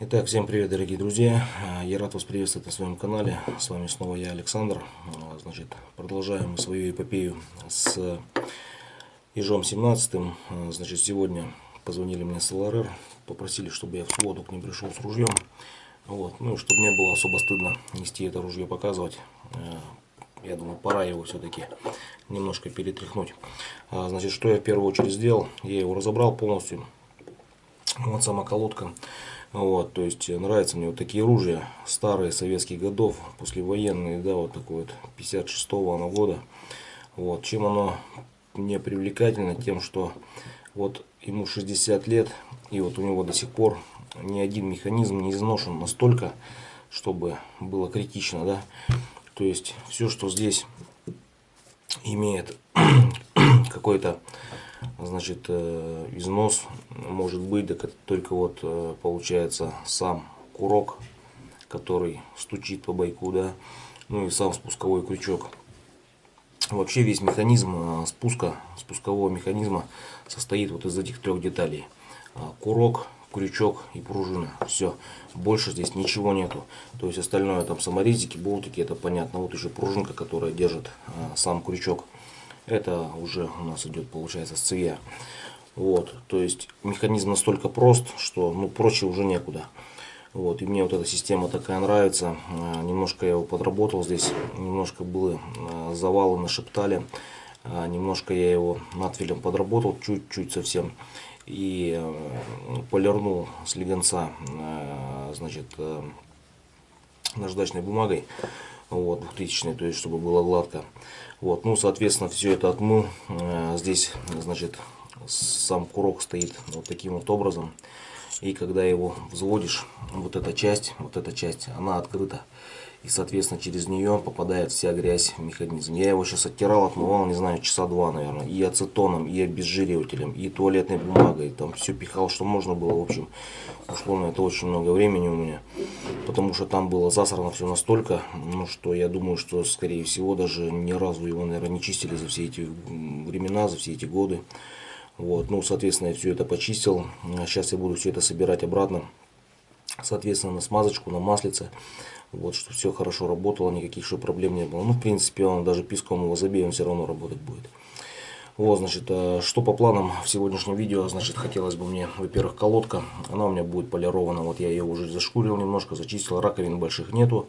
Итак, всем привет, дорогие друзья! Я рад вас приветствовать на своем канале. С вами снова я, Александр. Значит, продолжаем свою эпопею с ежом 17. Значит, сегодня позвонили мне с ЛРР, попросили, чтобы я в субботу к ним пришел с ружьем. Вот. Ну и чтобы не было особо стыдно нести это ружье, показывать. Я думаю, пора его все-таки немножко перетряхнуть. Значит, что я в первую очередь сделал? Я его разобрал полностью. Вот сама колодка. Вот, то есть нравятся мне вот такие ружья старые советских годов, послевоенные, да, вот такой вот 56-го оно года. Вот, чем оно мне привлекательно? Тем, что вот ему 60 лет, и вот у него до сих пор ни один механизм не изношен настолько, чтобы было критично, да. То есть все, что здесь имеет какой-то, значит, износ, может быть, так только вот получается сам курок, который стучит по бойку, да, ну и сам спусковой крючок. Вообще весь механизм спускового механизма состоит вот из этих трех деталей: курок, крючок и пружина. Все, больше здесь ничего нету. То есть остальное там саморезики, болтики, это понятно. Вот еще пружинка, которая держит сам крючок. Это уже у нас идет, получается, с цевья. Вот, то есть механизм настолько прост, что ну проще уже некуда. Вот, и мне вот эта система такая нравится. Немножко я его подработал здесь, немножко были завалы на шептале, немножко я его надфилем подработал, чуть-чуть совсем, и полирнул с легонца, значит, наждачной бумагой, вот, 2000-й, то есть чтобы было гладко. Вот, ну, соответственно, все это отмыл. Здесь, значит, сам курок стоит вот таким вот образом. И когда его взводишь, вот эта часть, она открыта. И, соответственно, через нее попадает вся грязь в механизм. Я его сейчас оттирал, отмывал, не знаю, часа два, наверное. И ацетоном, и обезжиривателем, и туалетной бумагой. Там все пихал, что можно было. В общем, ушло на это очень много времени у меня. Потому что там было засрано все настолько, ну, что я думаю, что, скорее всего, даже ни разу его, наверное, не чистили за все эти времена, за все эти годы. Вот, ну, соответственно, я все это почистил. Сейчас я буду все это собирать обратно. Соответственно, на смазочку, на маслице. Вот, чтобы все хорошо работало, никаких еще проблем не было. Ну, в принципе, он даже песком его забей, он все равно работать будет. Вот, значит, что по планам в сегодняшнем видео, значит, хотелось бы мне, во-первых, колодка, она у меня будет полирована, вот я ее уже зашкурил немножко, зачистил, раковин больших нету,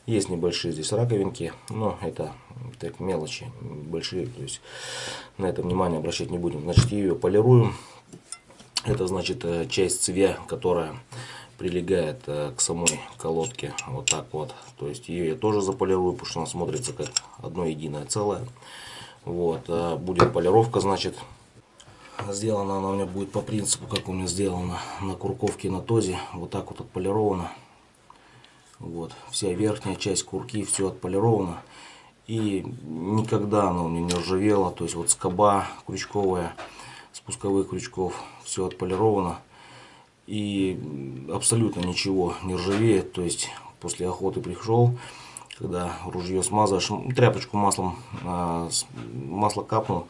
есть небольшие здесь раковинки, но это так мелочи, большие, то есть на это внимание обращать не будем. Значит, я ее полирую, это, значит, часть цевья, которая прилегает к самой колодке, вот так вот, то есть ее я тоже заполирую, потому что она смотрится как одно единое целое. Вот, будет полировка, значит, сделана она у меня будет по принципу, как у меня сделано на курковке, на тозе, вот так вот отполировано. Вот, вся верхняя часть курки, все отполировано. И никогда она у меня не ржавела, то есть вот скоба крючковая, спусковых крючков, все отполировано. И абсолютно ничего не ржавеет, то есть после охоты пришел, когда ружье смазываешь, тряпочку маслом, масло капнул,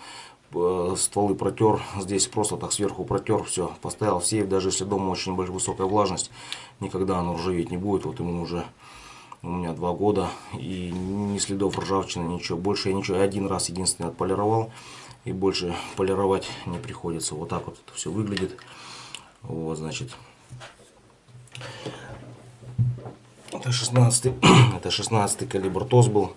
стволы протер, здесь просто так сверху протер, все, поставил в сейф, даже если дома очень высокая влажность, никогда оно ржаветь не будет. Вот ему уже у меня 2 года, и ни следов ржавчины, ничего, больше я ничего, один раз единственный отполировал, и больше полировать не приходится. Вот так вот это все выглядит. Вот, значит, это 16 калибр ТОС был.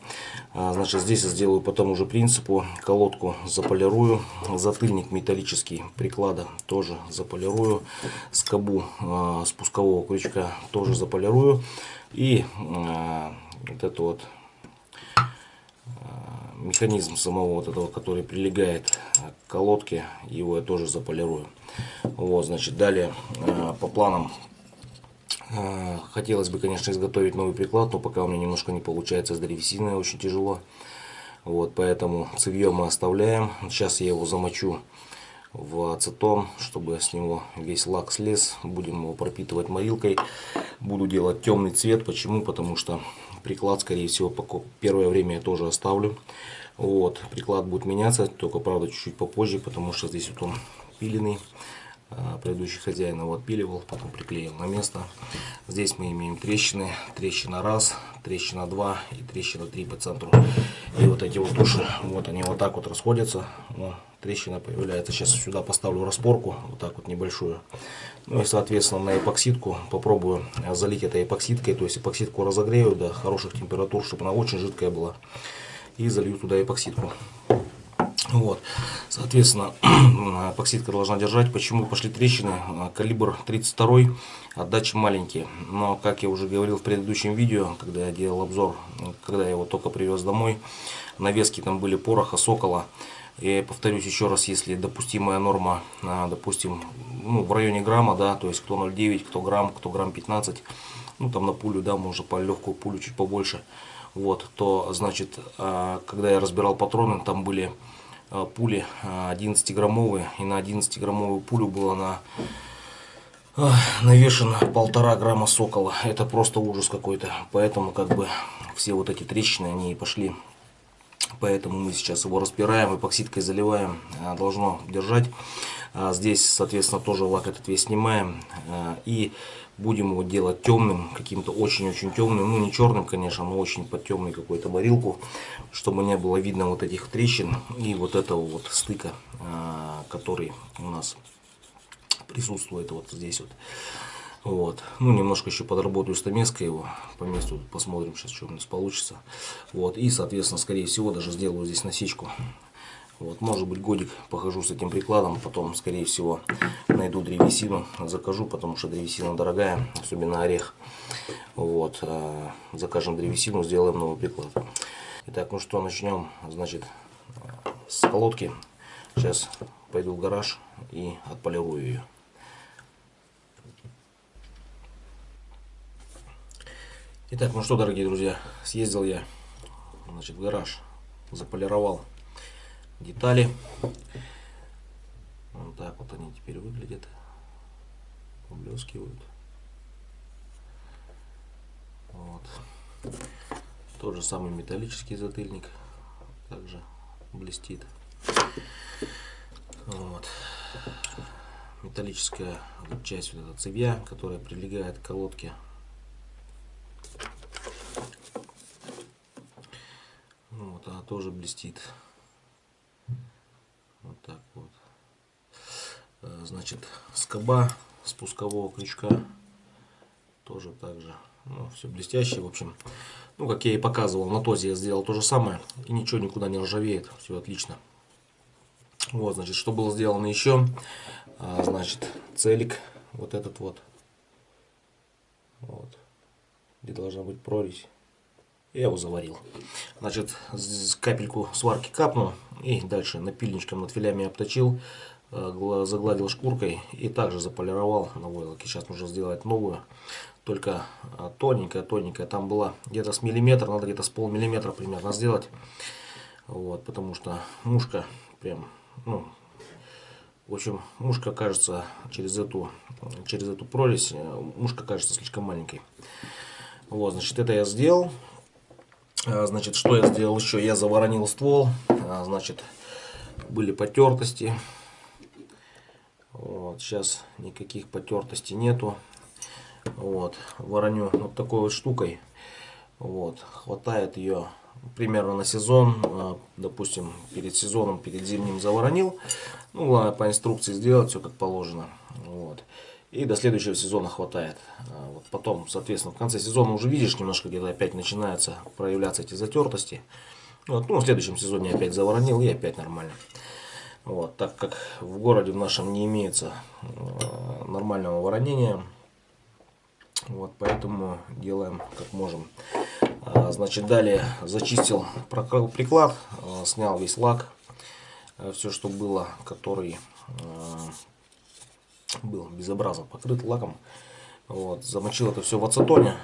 Значит, здесь я сделаю по тому же принципу. Колодку заполирую, затыльник металлический приклада тоже заполирую, скобу спускового крючка тоже заполирую, и вот это вот механизм самого вот этого, который прилегает к колодке, его я тоже заполирую. Вот, значит, далее по планам хотелось бы, конечно, изготовить новый приклад, но пока у меня немножко не получается, с древесиной очень тяжело. Вот, поэтому цевье мы оставляем. Сейчас я его замочу в ацетон, чтобы с него весь лак слез. Будем его пропитывать морилкой. Буду делать темный цвет. Почему? Потому что приклад, скорее всего, первое время я тоже оставлю. Вот, приклад будет меняться, только, правда, чуть-чуть попозже, потому что здесь вот он пиленный. Предыдущий хозяин его отпиливал, потом приклеил на место. Здесь мы имеем трещины. Трещина 1, трещина 2 и трещина 3 по центру. И вот эти вот уши, вот они вот так вот расходятся. Но трещина появляется. Сейчас сюда поставлю распорку, вот так вот небольшую. Ну и соответственно на эпоксидку попробую залить это эпоксидкой. То есть эпоксидку разогрею до хороших температур, чтобы она очень жидкая была. И залью туда эпоксидку. Вот, соответственно, эпоксидка должна держать. Почему пошли трещины? Калибр 32, отдачи маленькие. Но, как я уже говорил в предыдущем видео, когда я делал обзор, когда я его только привез домой, навески там были пороха, сокола. И повторюсь еще раз, если допустимая норма, допустим, ну, в районе грамма, да, то есть кто 0,9, кто грамм 15, ну там на пулю, да, можно по легкую пулю чуть побольше, вот, то, значит, когда я разбирал патроны, там были пули 11-граммовые, и на 11-граммовую пулю было навешено 1,5 грамма сокола. Это просто ужас какой-то. Поэтому как бы все вот эти трещины, они и пошли. Поэтому мы сейчас его разбираем, эпоксидкой заливаем, должно держать. Здесь, соответственно, тоже лак этот весь снимаем. И будем его делать темным, каким-то очень-очень темным. Ну, не черным, конечно, но очень под темный какой-то барилку, чтобы не было видно вот этих трещин и вот этого вот стыка, который у нас присутствует вот здесь вот. Вот. Ну, немножко еще подработаю стамеской его по месту, посмотрим сейчас, что у нас получится. Вот. И, соответственно, скорее всего, даже сделаю здесь насечку. Вот. Может быть, годик похожу с этим прикладом, потом, скорее всего, найду древесину, закажу, потому что древесина дорогая, особенно орех. Вот. Закажем древесину, сделаем новый приклад. Итак, ну что, начнем, значит, с колодки. Сейчас пойду в гараж и отполирую ее. Итак, ну что, дорогие друзья, съездил я, значит, в гараж, заполировал детали. Вот так вот они теперь выглядят, поблескивают. Вот. Тот же самый металлический затыльник также блестит. Вот. Металлическая часть, вот эта цевья, которая прилегает к колодке. Вот, она тоже блестит. Вот так вот. Значит, скоба спускового крючка тоже так же. Ну, все блестящее, в общем. Ну, как я и показывал, на ТОЗе я сделал то же самое. И ничего никуда не ржавеет. Все отлично. Вот, значит, что было сделано еще. Значит, целик. Вот этот вот. Вот. Где должна быть прорезь. Я его заварил. Значит, капельку сварки капнул. И дальше напильничком над филями обточил. Загладил шкуркой. И также заполировал на войлоке. Сейчас нужно сделать новую. Только тоненькая. Там была где-то с миллиметр. Надо где-то с полмиллиметра примерно сделать. Вот, потому что мушка прям, ну, в общем, мушка кажется через эту прорезь, мушка кажется слишком маленькой. Вот, значит, это я сделал. Значит, что я сделал еще? Я заворонил ствол. Значит, были потертости. Вот, сейчас никаких потертостей нету. Вот, вороню вот такой вот штукой. Вот, хватает ее примерно на сезон. Допустим, перед сезоном, перед зимним заворонил. Ну, главное по инструкции сделать все как положено. Вот. И до следующего сезона хватает. Вот потом, соответственно, в конце сезона уже видишь, немножко где-то опять начинаются проявляться эти затертости. Вот, ну, в следующем сезоне опять заворонил и опять нормально. Вот, так как в городе в нашем не имеется нормального воронения, вот, поэтому делаем как можем. Значит, далее зачистил приклад, снял весь лак, все, что было, который был безобразно покрыт лаком. Вот, замочил это все в ацетоне.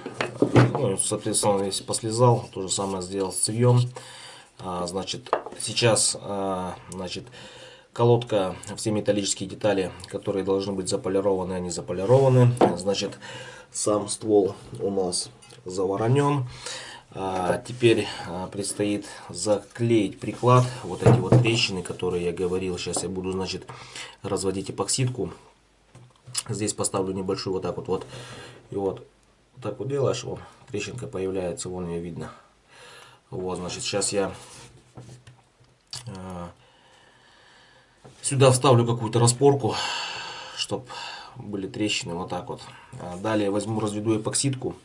Ну, соответственно, весь послезал. То же самое сделал с цевьем. Значит, сейчас, значит, колодка, все металлические детали, которые должны быть заполированы, они заполированы. Значит, сам ствол у нас заворонен. Теперь предстоит заклеить приклад. Вот эти вот трещины, которые я говорил. Сейчас я буду, значит, разводить эпоксидку. Здесь поставлю небольшую вот так вот. И вот так вот делаешь, вон трещинка появляется, вон ее видно. Вот, значит, сейчас я сюда вставлю какую-то распорку, чтобы были трещины, вот так вот. Далее возьму, разведу эпоксидку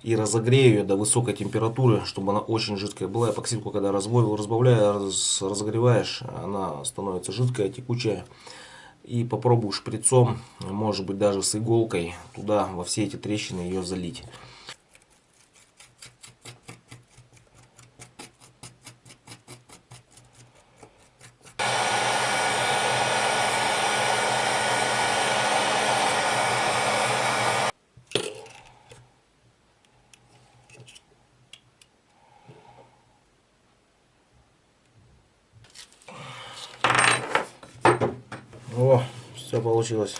и разогрею ее до высокой температуры, чтобы она очень жидкая была. Эпоксидку, когда разогреваешь, она становится жидкая, текучая. И попробую шприцом, может быть даже с иголкой, туда во все эти трещины ее залить. О, все получилось.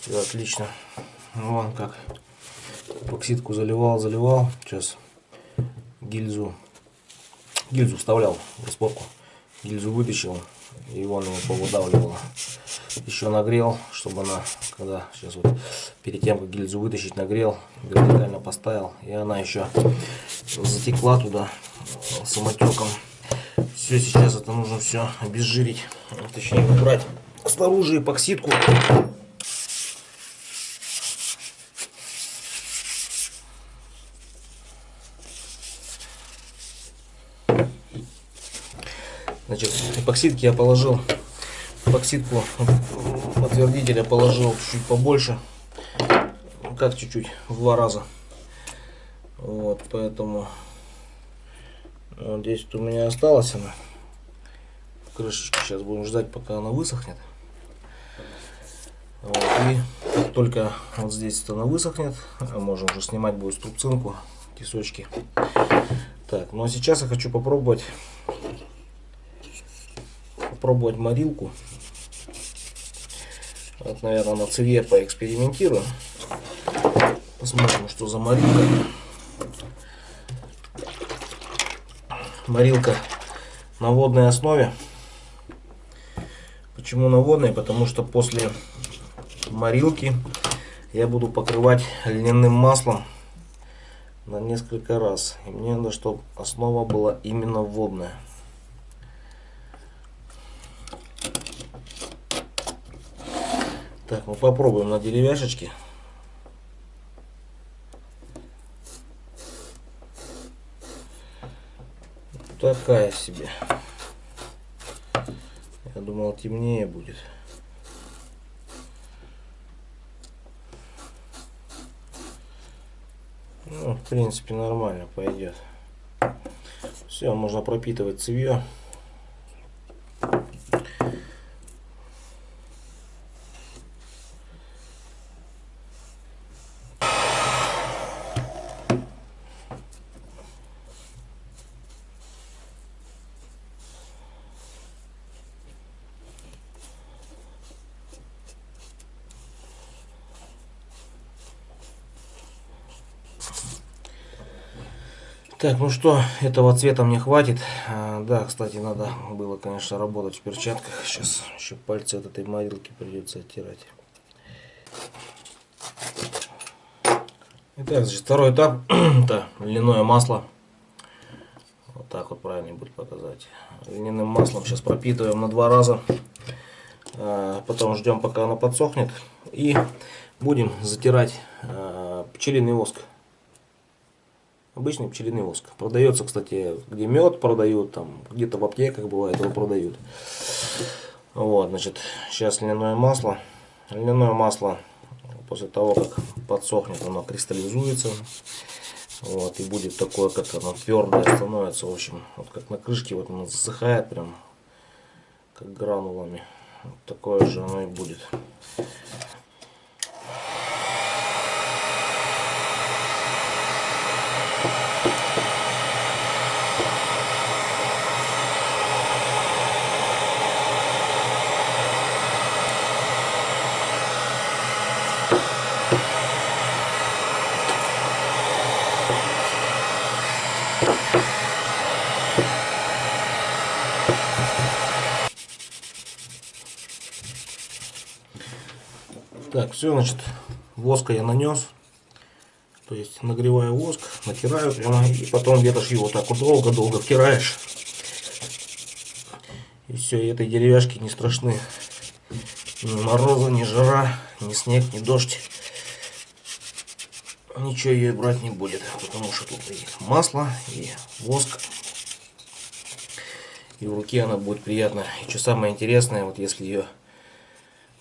Все отлично. Вон как. Эпоксидку заливал. Сейчас гильзу вставлял в распорку. Гильзу вытащил. И вон его повыдавливало. Еще нагрел, чтобы она, когда сейчас вот перед тем, как гильзу вытащить, нагрел, вертикально поставил. И она еще затекла туда самотеком. Все, сейчас это нужно все обезжирить, точнее убрать снаружи эпоксидку. Значит, эпоксидки я положил, эпоксидку отвердителя положил чуть побольше, как чуть-чуть, в 2 раза. Вот, поэтому вот здесь вот у меня осталась она. Крышечки сейчас будем ждать, пока она высохнет. Вот, и как только вот здесь она высохнет, можем уже снимать будет струбцинку, кисочки. Так, ну а сейчас я хочу попробовать морилку. Вот, наверное, на цевье поэкспериментирую. Посмотрим, что за морилка. Морилка на водной основе. Почему на водной? Потому что после морилки я буду покрывать льняным маслом на несколько раз. И мне надо, чтобы основа была именно водная. Так, мы попробуем на деревяшечке. Такая себе. Я думал, темнее будет. Ну, в принципе, нормально пойдет. Все, можно пропитывать цевье. Так, ну что, этого цвета мне хватит. Да, кстати, надо было, конечно, работать в перчатках. Сейчас еще пальцы от этой морилки придется оттирать. Итак, значит, второй этап. Это льняное масло. Вот так вот правильно будет показать. Льняным маслом сейчас пропитываем на 2 раза. Потом ждем, пока оно подсохнет. И будем затирать пчелиный воск. Обычный пчелиный воск. Продается, кстати, где мед продают, там где-то в аптеках бывает, его продают. Вот, значит, сейчас льняное масло. Льняное масло после того, как подсохнет, оно кристаллизуется. Вот, и будет такое, как оно твердое становится. В общем, вот как на крышке, вот оно засыхает прям, как гранулами. Вот такое же оно и будет. Так, все, значит, воска я нанес. То есть нагреваю воск, натираю прямо, и потом ветошь его так вот долго-долго втираешь. И все, и этой деревяшки не страшны ни мороза, ни жара, ни снег, ни дождь. Ничего ее брать не будет, потому что тут и масло, и воск. И в руке она будет приятно. И что самое интересное, вот если ее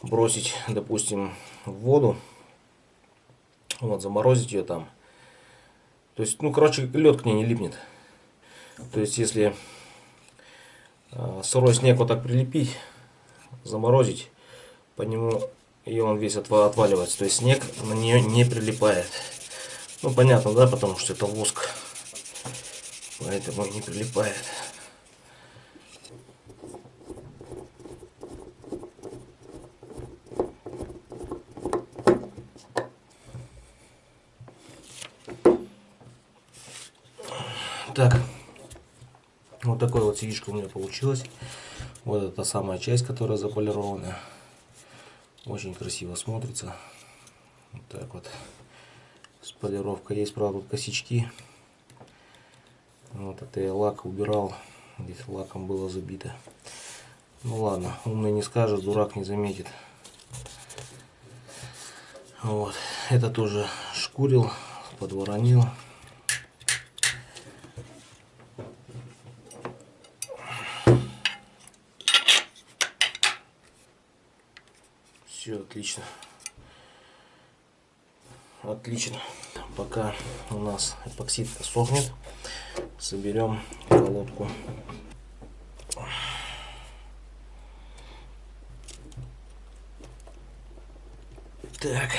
бросить, допустим, в воду, вот, заморозить ее там. То есть, ну, короче, лед к ней не липнет. То есть, если сырой снег вот так прилепить, заморозить, по нему и он весь отваливается. То есть, снег на нее не прилипает. Ну, понятно, да, потому что это воск. Поэтому он не прилипает. Так, вот такой вот сидишка у меня получилась. Вот это та самая часть, которая заполированная. Очень красиво смотрится. Вот так вот. С полировкой. Есть, правда, тут косячки. Вот это я лак убирал. Здесь лаком было забито. Ну ладно, умный не скажет, дурак не заметит. Вот. Это тоже шкурил, подворонил. Все отлично. Отлично. Пока у нас эпоксид сохнет, соберем колодку. Так,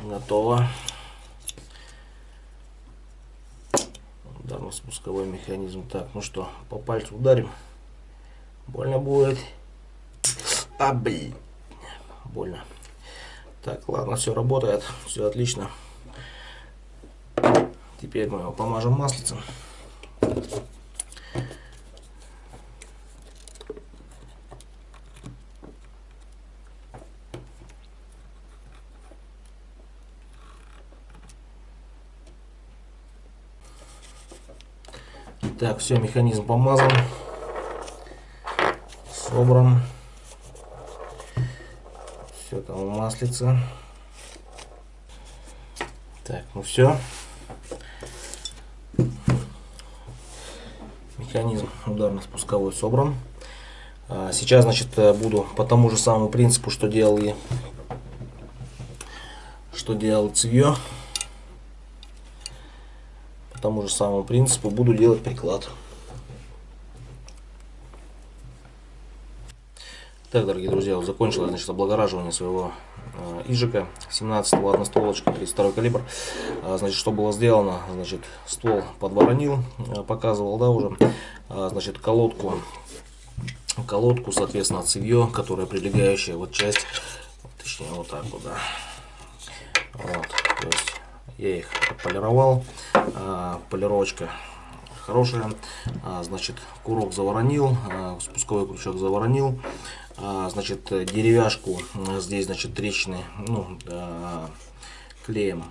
готово. Ударно-спусковой механизм. Так, ну что, по пальцу ударим. Больно будет. А, блин. Больно. Так, ладно, все работает, все отлично. Теперь мы его помажем маслицем. Так, все, механизм помазан, собран. Все там в маслице. Так, ну все. Механизм ударно-спусковой собран. Сейчас, значит, буду по тому же самому принципу, что делал цевье. По тому же самому принципу буду делать приклад. Так, дорогие друзья, вот закончилось, значит, облагораживание своего Ижика 17-го, одностволочка, 32 калибр. Значит, что было сделано? Значит, ствол подворонил, показывал, да, уже. Значит, колодку, соответственно, цевье, которая прилегающая вот часть, точнее, вот так вот, да. Вот, то есть я их отполировал, полировочка хорошая. Значит, курок заворонил, спусковой крючок заворонил. Значит, деревяшку здесь, значит, трещины, ну, клеем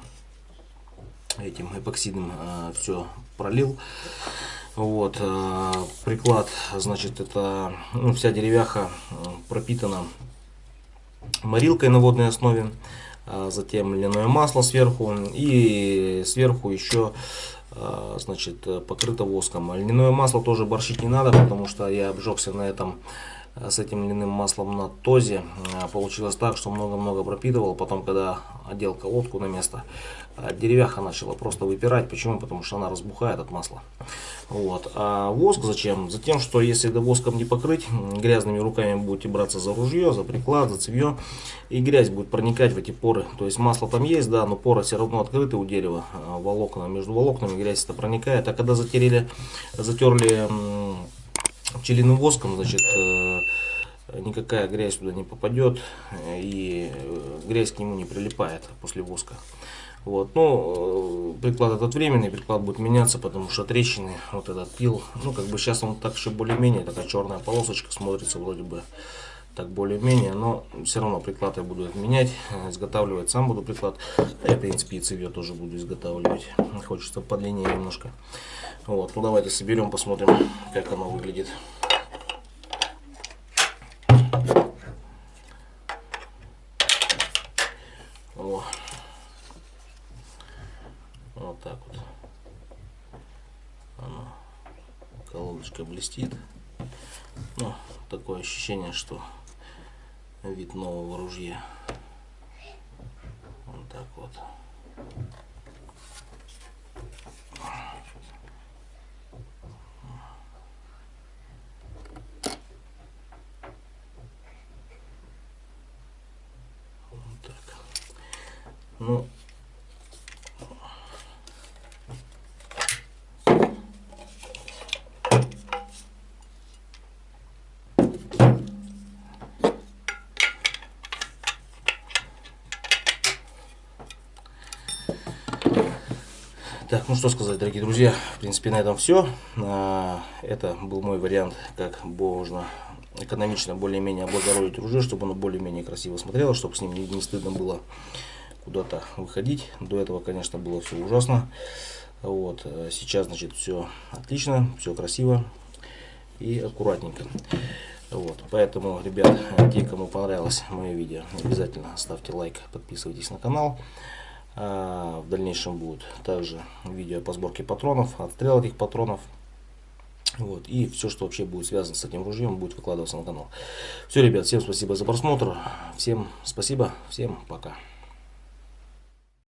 этим эпоксидным все пролил. Вот, приклад, значит, это, ну, вся деревяха пропитана морилкой на водной основе, затем льняное масло сверху, и сверху еще, значит, покрыто воском. Льняное масло тоже борщить не надо, потому что я обжегся на этом, с этим льняным маслом на тозе. Получилось так, что много-много пропитывал. Потом, когда одел колодку на место, деревяха начала просто выпирать. Почему? Потому что она разбухает от масла. Вот. А воск зачем? Затем, что если воском не покрыть, грязными руками будете браться за ружье, за приклад, за цевье, и грязь будет проникать в эти поры. То есть масло там есть, да, но поры все равно открыты у дерева. Волокна, между волокнами грязь это проникает. А когда затерли пчелиным воском, значит, никакая грязь туда не попадет, и грязь к нему не прилипает после воска. Вот. Но приклад этот временный, приклад будет меняться, потому что трещины, вот этот пил, ну, как бы сейчас он так еще более-менее, такая черная полосочка смотрится вроде бы так более-менее, но все равно приклад я буду менять, изготавливать сам буду приклад. В принципе, и цевьё тоже буду изготавливать. Хочется подлиннее немножко. Вот, ну давайте соберем, посмотрим, как оно выглядит. О. Вот так вот. Оно, колодочка блестит. Ну, такое ощущение, что вид нового ружья. Вот так вот. Вот так. Ну, так, ну что сказать, дорогие друзья, в принципе на этом все. Это был мой вариант, как можно экономично более-менее облагородить ружье, чтобы оно более-менее красиво смотрело, чтобы с ним не стыдно было куда-то выходить. До этого, конечно, было все ужасно. Вот, сейчас, значит, все отлично, все красиво и аккуратненько. Вот, поэтому, ребят, те, кому понравилось мое видео, обязательно ставьте лайк, подписывайтесь на канал. В дальнейшем будут также видео по сборке патронов, отстрел этих патронов. Вот, и все, что вообще будет связано с этим ружьем, будет выкладываться на канал. Все, ребят, всем спасибо за просмотр. Всем спасибо, всем пока.